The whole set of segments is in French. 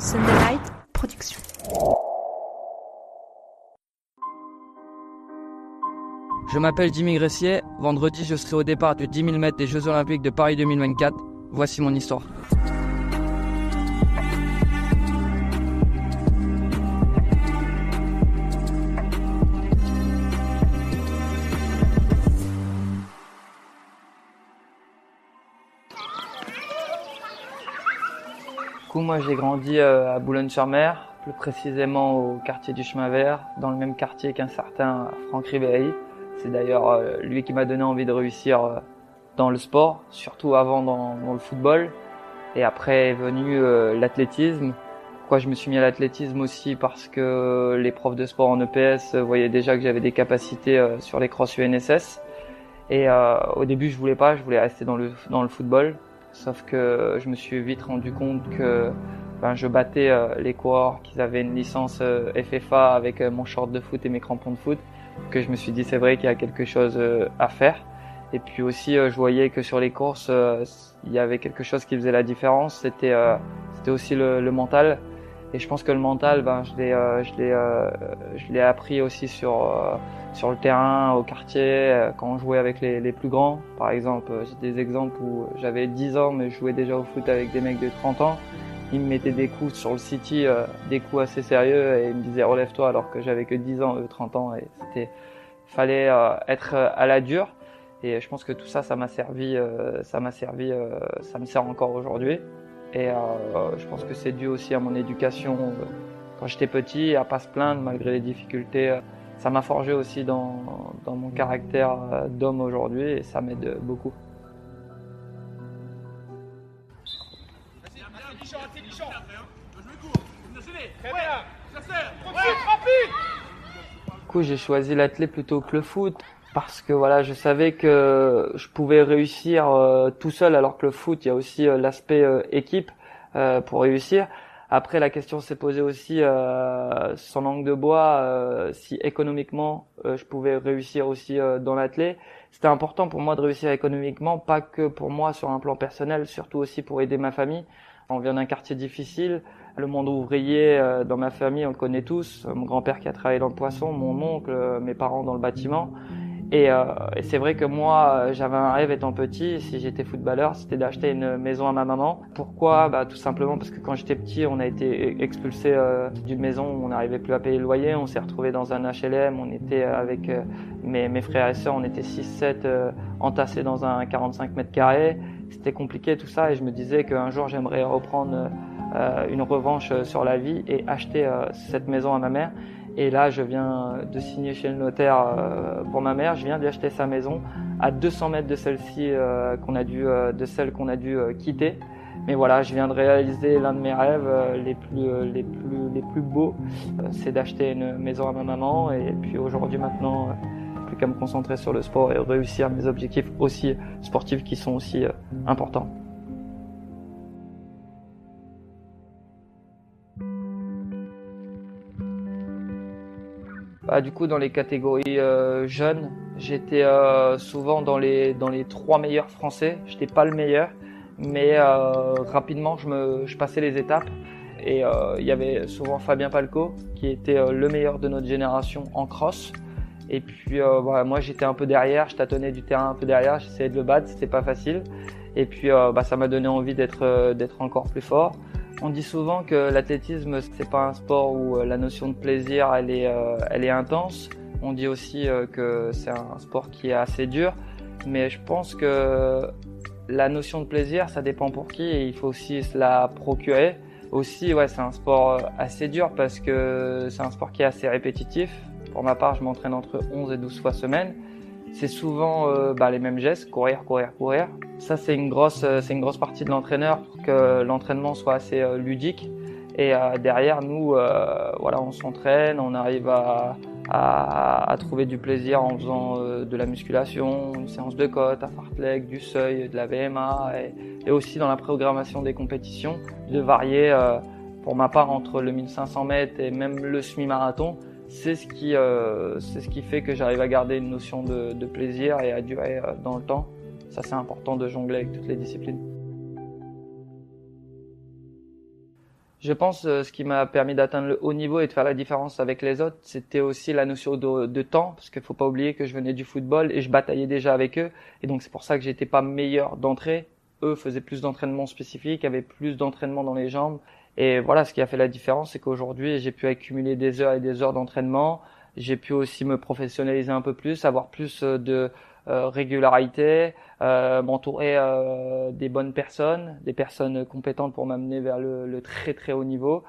Sunday Night Production. Je m'appelle Jimmy Gressier. Vendredi, je serai au départ du 10 000 mètres des Jeux Olympiques de Paris 2024. Voici mon histoire. Moi j'ai grandi à Boulogne-sur-Mer, plus précisément au quartier du Chemin Vert, dans le même quartier qu'un certain Franck Ribéry. C'est d'ailleurs lui qui m'a donné envie de réussir dans le sport, surtout avant dans le football. Et après est venu l'athlétisme. Pourquoi je me suis mis à l'athlétisme aussi? Parce que les profs de sport en EPS voyaient déjà que j'avais des capacités sur les crosses UNSS. Et au début je voulais rester dans le football. Sauf que je me suis vite rendu compte que je battais les coureurs qui avaient une licence FFA avec mon short de foot et mes crampons de foot. Que je me suis dit c'est vrai qu'il y a quelque chose à faire. Et puis aussi je voyais que sur les courses il y avait quelque chose qui faisait la différence. C'était aussi le mental. Et je pense que le mental, je l'ai appris aussi sur le terrain, au quartier, quand on jouait avec les plus grands. Par exemple, j'ai des exemples où j'avais 10 ans, mais je jouais déjà au foot avec des mecs de 30 ans. Ils me mettaient des coups sur le city, des coups assez sérieux, et ils me disaient relève-toi, alors que j'avais que 10 ans, 30 ans, et fallait être à la dure. Et je pense que tout ça, ça me sert encore aujourd'hui. Et je pense que c'est dû aussi à mon éducation quand j'étais petit, à pas se plaindre malgré les difficultés. Ça m'a forgé aussi dans mon caractère d'homme aujourd'hui, et ça m'aide beaucoup. Du coup, j'ai choisi l'athlé plutôt que le foot. Parce que voilà, je savais que je pouvais réussir tout seul, alors que le foot, il y a aussi l'aspect équipe pour réussir. Après, la question s'est posée aussi sans langue de bois, si économiquement je pouvais réussir aussi dans l'athlé. C'était important pour moi de réussir économiquement, pas que pour moi sur un plan personnel, surtout aussi pour aider ma famille. On vient d'un quartier difficile. Le monde ouvrier dans ma famille, on le connaît tous. Mon grand-père qui a travaillé dans le poisson, mon oncle, mes parents dans le bâtiment. Et c'est vrai que moi, j'avais un rêve étant petit, si j'étais footballeur, c'était d'acheter une maison à ma maman. Pourquoi? Tout simplement parce que quand j'étais petit, on a été expulsé d'une maison où on n'arrivait plus à payer le loyer. On s'est retrouvé dans un HLM, on était avec mes frères et sœurs, on était 6-7 entassés dans un 45 mètres carrés. C'était compliqué tout ça, et je me disais qu'un jour j'aimerais reprendre une revanche sur la vie et acheter cette maison à ma mère. Et là, je viens de signer chez le notaire pour ma mère. Je viens d'y acheter sa maison à 200 mètres de celle-ci qu'on a dû quitter. Mais voilà, je viens de réaliser l'un de mes rêves les plus beaux. C'est d'acheter une maison à ma maman. Et puis aujourd'hui, maintenant, plus qu'à me concentrer sur le sport et réussir mes objectifs aussi sportifs qui sont aussi importants. Du coup, dans les catégories jeunes, j'étais souvent dans les 3 meilleurs français. J'étais pas le meilleur, mais rapidement je passais les étapes. Et il y avait souvent Fabien Palco qui était le meilleur de notre génération en cross. Et puis moi j'étais un peu derrière, je tâtonnais du terrain un peu derrière, j'essayais de le battre, c'était pas facile. Et puis ça m'a donné envie d'être encore plus fort. On dit souvent que l'athlétisme, c'est pas un sport où la notion de plaisir, elle est intense. On dit aussi que c'est un sport qui est assez dur. Mais je pense que la notion de plaisir, ça dépend pour qui, et il faut aussi se la procurer. Aussi, c'est un sport assez dur parce que c'est un sport qui est assez répétitif. Pour ma part, je m'entraîne entre 11 et 12 fois semaine. C'est souvent les mêmes gestes, courir. Ça, c'est une grosse partie de l'entraîneur pour que l'entraînement soit assez ludique. Et derrière, nous, on s'entraîne, on arrive à trouver du plaisir en faisant de la musculation, une séance de côte, à fartlek, du seuil, de la VMA, et aussi dans la programmation des compétitions, de varier, pour ma part, entre le 1500 mètres et même le semi-marathon. C'est ce qui fait que j'arrive à garder une notion de plaisir et à durer dans le temps. Ça, c'est important de jongler avec toutes les disciplines. Je pense ce qui m'a permis d'atteindre le haut niveau et de faire la différence avec les autres, c'était aussi la notion de temps, parce qu'il faut pas oublier que je venais du football et je bataillais déjà avec eux, et donc c'est pour ça que j'étais pas meilleur d'entrée. Eux faisaient plus d'entraînement spécifique, avaient plus d'entraînement dans les jambes, et voilà, ce qui a fait la différence, c'est qu'aujourd'hui j'ai pu accumuler des heures et des heures d'entraînement. J'ai pu aussi me professionnaliser un peu plus, avoir plus de régularité, m'entourer des bonnes personnes, des personnes compétentes pour m'amener vers le très très haut niveau.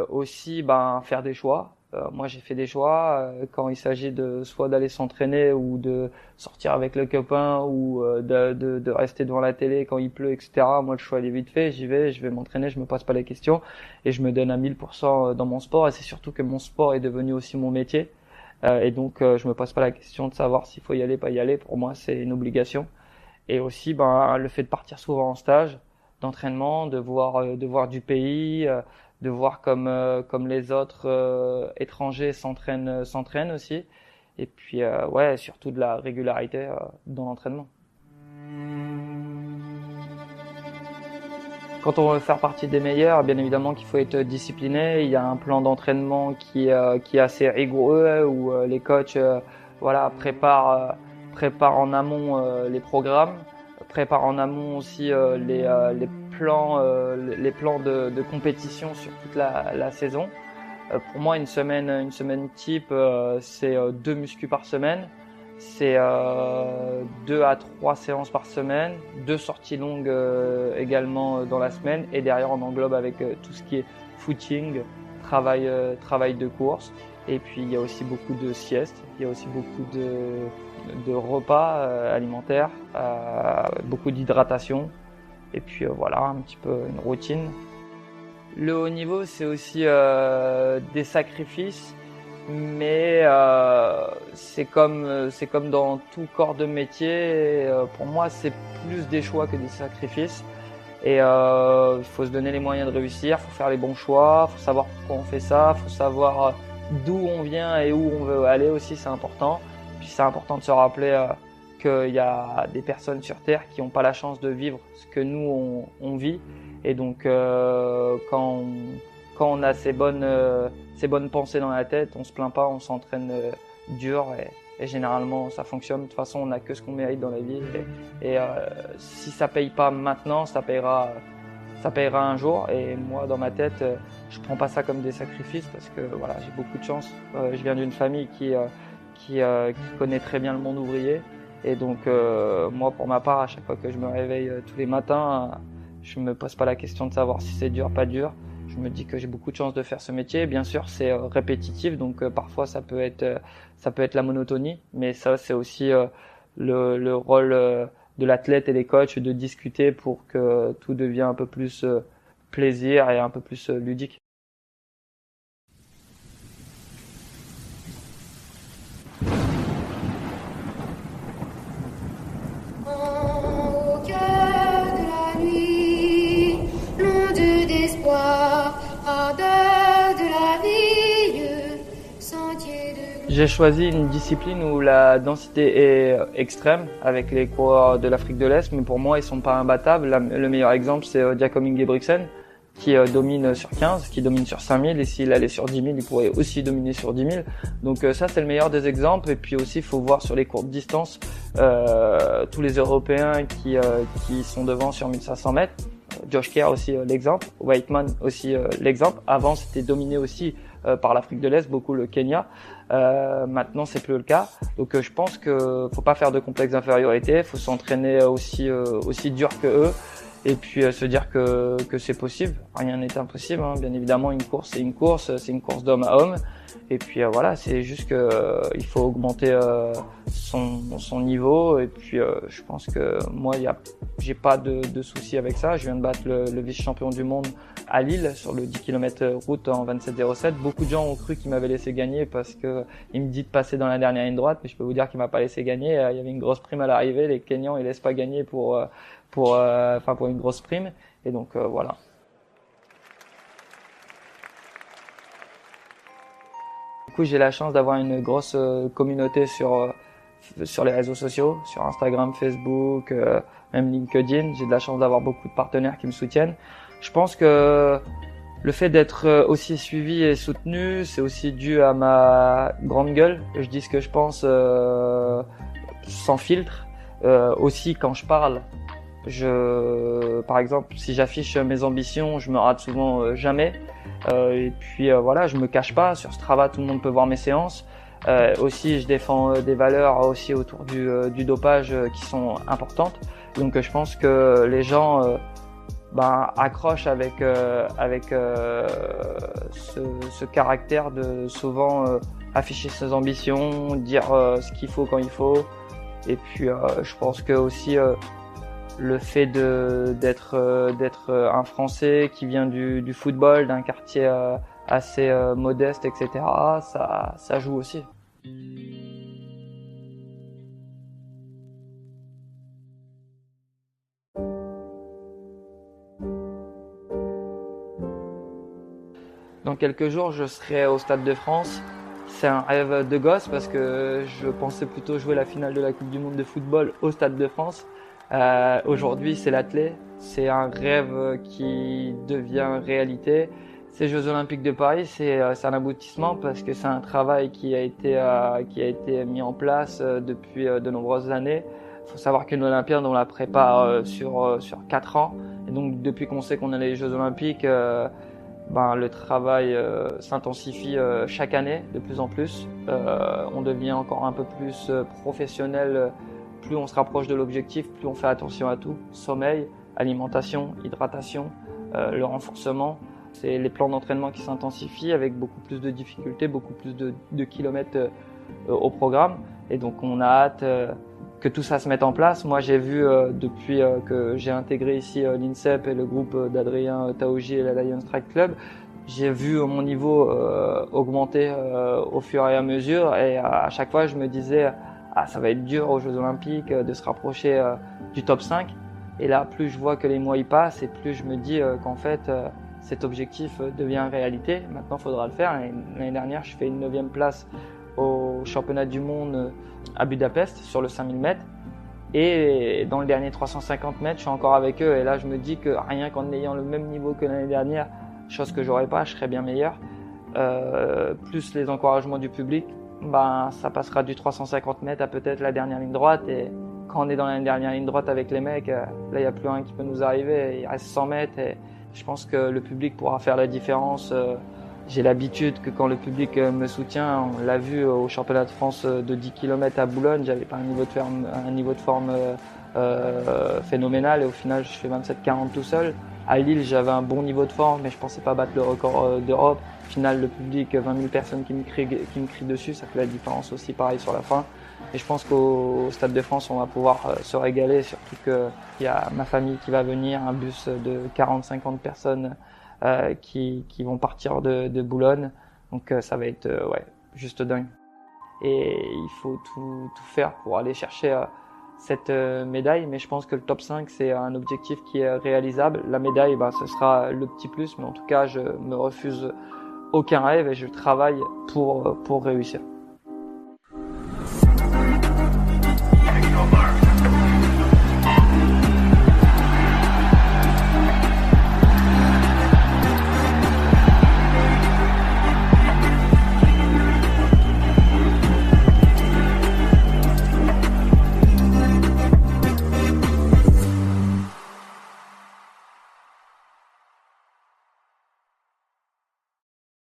Aussi, faire des choix. Moi, j'ai fait des choix quand il s'agit de soit d'aller s'entraîner ou de sortir avec le copain ou de rester devant la télé quand il pleut, etc. Moi, le choix il est vite fait. J'y vais, je vais m'entraîner, je me pose pas les questions et je me donne à 1000% dans mon sport. Et c'est surtout que mon sport est devenu aussi mon métier. Et donc, je me pose pas la question de savoir s'il faut y aller, pas y aller. Pour moi, c'est une obligation. Et aussi, le fait de partir souvent en stage, d'entraînement, de voir du pays, de voir comme les autres étrangers s'entraînent aussi. Et puis, ouais, surtout de la régularité dans l'entraînement. Quand on veut faire partie des meilleurs, bien évidemment qu'il faut être discipliné. Il y a un plan d'entraînement qui est assez rigoureux où les coachs préparent en amont les programmes, préparent en amont aussi les plans de compétition sur toute la saison. Pour moi, une semaine type, c'est 2 muscu par semaine. C'est 2 à 3 séances par semaine, 2 sorties longues également dans la semaine, et derrière on englobe avec tout ce qui est footing, travail de course, et puis il y a aussi beaucoup de siestes, il y a aussi beaucoup de repas alimentaires, beaucoup d'hydratation, et puis voilà, un petit peu une routine. Le haut niveau, c'est aussi des sacrifices. Mais c'est comme dans tout corps de métier. Pour moi, c'est plus des choix que des sacrifices. Et il faut se donner les moyens de réussir. Faut faire les bons choix. Faut savoir pourquoi on fait ça. Faut savoir d'où on vient et où on veut aller aussi. C'est important. Puis c'est important de se rappeler qu'il y a des personnes sur Terre qui n'ont pas la chance de vivre ce que nous on vit. Et donc quand on a ces bonnes pensées dans la tête, on se plaint pas, on s'entraîne dur et généralement ça fonctionne. De toute façon, on n'a que ce qu'on mérite dans la vie et si ça paye pas maintenant, ça payera un jour. Et moi, dans ma tête, je prends pas ça comme des sacrifices parce que voilà, j'ai beaucoup de chance. Je viens d'une famille qui connaît très bien le monde ouvrier et donc moi, pour ma part, à chaque fois que je me réveille tous les matins, je me pose pas la question de savoir si c'est dur, pas dur. Je me dis que j'ai beaucoup de chance de faire ce métier. Bien sûr, c'est répétitif, donc parfois ça peut être la monotonie, mais ça c'est aussi le rôle de l'athlète et des coachs de discuter pour que tout devienne un peu plus plaisir et un peu plus ludique. J'ai choisi une discipline où la densité est extrême avec les coureurs de l'Afrique de l'Est, mais pour moi ils sont pas imbattables. Le meilleur exemple c'est Jakob Ingebrigtsen qui domine sur 15, qui domine sur 5000 et s'il allait sur 10 000 il pourrait aussi dominer sur 10 000. Donc ça c'est le meilleur des exemples et puis aussi il faut voir sur les courtes distances tous les Européens qui sont devant sur 1500 mètres. Josh Kerr aussi l'exemple, Weightman aussi l'exemple. Avant c'était dominé aussi par l'Afrique de l'Est, beaucoup le Kenya. Maintenant c'est plus le cas. Donc je pense que faut pas faire de complexe d'infériorité, faut s'entraîner aussi dur que eux et puis se dire que c'est possible. Rien n'est impossible, hein. Bien évidemment une course c'est une course d'homme à homme. Et puis voilà, c'est juste que il faut augmenter son niveau et puis je pense que moi j'ai pas de souci avec ça. Je viens de battre le vice-champion du monde à Lille sur le 10 km route en 27,07. Beaucoup de gens ont cru qu'il m'avait laissé gagner parce que il me dit de passer dans la dernière ligne droite, mais je peux vous dire qu'il m'a pas laissé gagner. Il y avait une grosse prime à l'arrivée, les Kenyans ils laissent pas gagner pour une grosse prime et donc voilà. Du coup, j'ai la chance d'avoir une grosse communauté sur les réseaux sociaux, sur Instagram, Facebook, même LinkedIn. J'ai de la chance d'avoir beaucoup de partenaires qui me soutiennent. Je pense que Le fait d'être aussi suivi et soutenu, c'est aussi dû à ma grande gueule. Je dis ce que je pense sans filtre. Aussi quand je parle, par exemple, si j'affiche mes ambitions, je me rate souvent jamais. Et puis voilà, je me cache pas. Sur Strava, tout le monde peut voir mes séances. Aussi, je défends des valeurs aussi autour du dopage qui sont importantes. Donc, je pense que les gens accroche avec ce caractère de souvent afficher ses ambitions, dire ce qu'il faut quand il faut. Et puis je pense que aussi le fait d'être un Français qui vient du football, d'un quartier assez modeste, etc. Ça joue aussi. Dans quelques jours, je serai au Stade de France. C'est un rêve de gosse parce que je pensais plutôt jouer la finale de la Coupe du Monde de football au Stade de France. Aujourd'hui, c'est l'athlé. C'est un rêve qui devient réalité. Ces Jeux Olympiques de Paris, c'est un aboutissement parce que c'est un travail qui a été mis en place depuis de nombreuses années. Il faut savoir qu'une Olympiade, on la prépare sur 4 ans. Et donc, depuis qu'on sait qu'on a les Jeux Olympiques, le travail s'intensifie chaque année de plus en plus. On devient encore un peu plus professionnel. Plus on se rapproche de l'objectif, plus on fait attention à tout. Sommeil, alimentation, hydratation, le renforcement. C'est les plans d'entraînement qui s'intensifient avec beaucoup plus de difficultés, beaucoup plus de kilomètres au programme. Et donc on a hâte que tout ça se mette en place. Moi j'ai vu depuis que j'ai intégré ici l'INSEP et le groupe d'Adrien Taouji et la Lions Track Club, j'ai vu mon niveau augmenter au fur et à mesure. Et à chaque fois je me disais ça va être dur aux Jeux Olympiques de se rapprocher du top 5. Et là plus je vois que les mois y passent et plus je me dis qu'en fait cet objectif devient réalité. Maintenant, il faudra le faire. L'année dernière, je fais une 9e place au championnat du monde à Budapest sur le 5000 mètres. Et dans le dernier 350 mètres, je suis encore avec eux. Et là, je me dis que rien qu'en ayant le même niveau que l'année dernière, chose que j'aurais pas, je serais bien meilleur. Plus les encouragements du public, ça passera du 350 mètres à peut-être la dernière ligne droite. Et quand on est dans la dernière ligne droite avec les mecs, là, il n'y a plus rien qui peut nous arriver. Il reste 100 mètres. Et je pense que le public pourra faire la différence. J'ai l'habitude que quand le public me soutient, on l'a vu au championnat de France de 10 km à Boulogne, j'avais pas un niveau de forme phénoménal et au final je fais 27-40 tout seul. À Lille, j'avais un bon niveau de forme mais je pensais pas battre le record d'Europe. Au final, le public, 20 000 personnes qui me crient dessus, ça fait la différence aussi pareil sur la fin. Et je pense qu'au Stade de France, on va pouvoir se régaler, surtout qu'il y a ma famille qui va venir, un bus de 40-50 personnes qui vont partir de Boulogne. Donc ça va être juste dingue. Et il faut tout faire pour aller chercher cette médaille. Mais je pense que le top 5, c'est un objectif qui est réalisable. La médaille, ce sera le petit plus. Mais en tout cas, je me refuse aucun rêve et je travaille pour réussir.